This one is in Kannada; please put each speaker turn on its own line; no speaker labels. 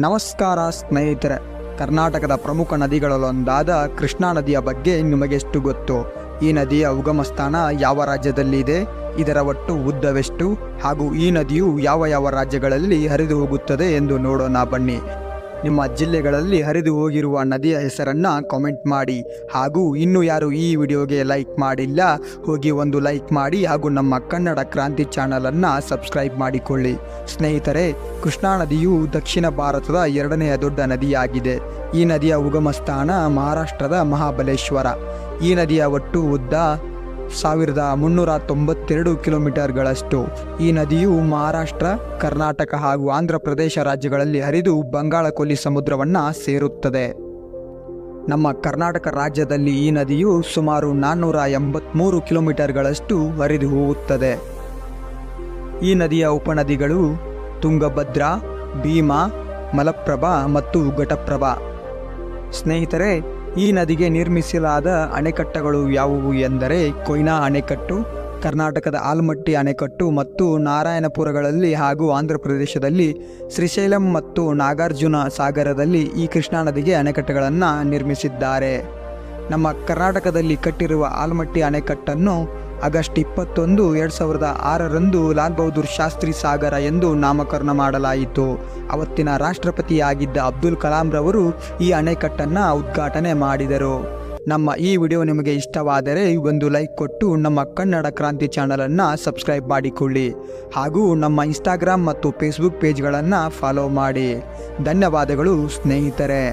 ನಮಸ್ಕಾರ ಸ್ನೇಹಿತರೆ, ಕರ್ನಾಟಕದ ಪ್ರಮುಖ ನದಿಗಳಲ್ಲೊಂದಾದ ಕೃಷ್ಣಾ ನದಿಯ ಬಗ್ಗೆ ನಿಮಗೆಷ್ಟು ಗೊತ್ತು? ಈ ನದಿಯ ಉಗಮ ಸ್ಥಾನ ಯಾವ ರಾಜ್ಯದಲ್ಲಿದೆ, ಇದರ ಒಟ್ಟು ಉದ್ದವೆಷ್ಟು ಹಾಗೂ ಈ ನದಿಯು ಯಾವ ಯಾವ ರಾಜ್ಯಗಳಲ್ಲಿ ಹರಿದು ಹೋಗುತ್ತದೆ ಎಂದು ನೋಡೋಣ ಬನ್ನಿ. ನಿಮ್ಮ ಜಿಲ್ಲೆಗಳಲ್ಲಿ ಹರಿದು ಹೋಗಿರುವ ನದಿಯ ಹೆಸರನ್ನು ಕಾಮೆಂಟ್ ಮಾಡಿ. ಹಾಗೂ ಇನ್ನೂ ಯಾರು ಈ ವಿಡಿಯೋಗೆ ಲೈಕ್ ಮಾಡಿಲ್ಲ, ಹೋಗಿ ಒಂದು ಲೈಕ್ ಮಾಡಿ ಹಾಗೂ ನಮ್ಮ ಕನ್ನಡ ಕ್ರಾಂತಿ ಚಾನಲನ್ನು ಸಬ್ಸ್ಕ್ರೈಬ್ ಮಾಡಿಕೊಳ್ಳಿ. ಸ್ನೇಹಿತರೆ, ಕೃಷ್ಣಾ ನದಿಯು ದಕ್ಷಿಣ ಭಾರತದ ಎರಡನೆಯ ದೊಡ್ಡ ನದಿಯಾಗಿದೆ. ಈ ನದಿಯ ಉಗಮ ಸ್ಥಾನ ಮಹಾರಾಷ್ಟ್ರದ ಮಹಾಬಲೇಶ್ವರ. ಈ ನದಿಯ ಒಟ್ಟು ಉದ್ದ 1392 ಕಿಲೋಮೀಟರ್ಗಳಷ್ಟು. ಈ ನದಿಯು ಮಹಾರಾಷ್ಟ್ರ, ಕರ್ನಾಟಕ ಹಾಗೂ ಆಂಧ್ರ ಪ್ರದೇಶ ರಾಜ್ಯಗಳಲ್ಲಿ ಹರಿದು ಬಂಗಾಳ ಕೊಲ್ಲಿ ಸಮುದ್ರವನ್ನು ಸೇರುತ್ತದೆ. ನಮ್ಮ ಕರ್ನಾಟಕ ರಾಜ್ಯದಲ್ಲಿ ಈ ನದಿಯು ಸುಮಾರು 483 ಕಿಲೋಮೀಟರ್ಗಳಷ್ಟು ಹರಿದು ಹೋಗುತ್ತದೆ. ಈ ನದಿಯ ಉಪನದಿಗಳು ತುಂಗಭದ್ರಾ, ಭೀಮಾ, ಮಲಪ್ರಭಾ ಮತ್ತು ಘಟಪ್ರಭಾ. ಸ್ನೇಹಿತರೆ, ಈ ನದಿಗೆ ನಿರ್ಮಿಸಲಾದ ಅಣೆಕಟ್ಟುಗಳು ಯಾವುವು ಎಂದರೆ ಕೊಯ್ನಾ ಅಣೆಕಟ್ಟು, ಕರ್ನಾಟಕದ ಆಲಮಟ್ಟಿ ಅಣೆಕಟ್ಟು ಮತ್ತು ನಾರಾಯಣಪುರಗಳಲ್ಲಿ ಹಾಗೂ ಆಂಧ್ರ ಪ್ರದೇಶದಲ್ಲಿ ಶ್ರೀಶೈಲಂ ಮತ್ತು ನಾಗಾರ್ಜುನ ಸಾಗರದಲ್ಲಿ ಈ ಕೃಷ್ಣಾ ನದಿಗೆ ಅಣೆಕಟ್ಟುಗಳನ್ನು ನಿರ್ಮಿಸಿದ್ದಾರೆ. ನಮ್ಮ ಕರ್ನಾಟಕದಲ್ಲಿ ಕಟ್ಟಿರುವ ಆಲಮಟ್ಟಿ ಅಣೆಕಟ್ಟನ್ನು ಆಗಸ್ಟ್ 21, 2006ರಂದು ಲಾಲ್ ಬಹದ್ದೂರ್ ಶಾಸ್ತ್ರಿ ಸಾಗರ ಎಂದು ನಾಮಕರಣ ಮಾಡಲಾಯಿತು. ಅವತ್ತಿನ ರಾಷ್ಟ್ರಪತಿಯಾಗಿದ್ದ ಅಬ್ದುಲ್ ಕಲಾಂ ರವರು ಈ ಅಣೆಕಟ್ಟನ್ನು ಉದ್ಘಾಟನೆ ಮಾಡಿದರು. ನಮ್ಮ ಈ ವಿಡಿಯೋ ನಿಮಗೆ ಇಷ್ಟವಾದರೆ ಒಂದು ಲೈಕ್ ಕೊಟ್ಟು ನಮ್ಮ ಕನ್ನಡ ಕ್ರಾಂತಿ ಚಾನಲನ್ನು ಸಬ್ಸ್ಕ್ರೈಬ್ ಮಾಡಿಕೊಳ್ಳಿ. ಹಾಗೂ ನಮ್ಮ ಇನ್ಸ್ಟಾಗ್ರಾಮ್ ಮತ್ತು ಫೇಸ್ಬುಕ್ ಪೇಜ್ಗಳನ್ನು ಫಾಲೋ ಮಾಡಿ. ಧನ್ಯವಾದಗಳು ಸ್ನೇಹಿತರೆ.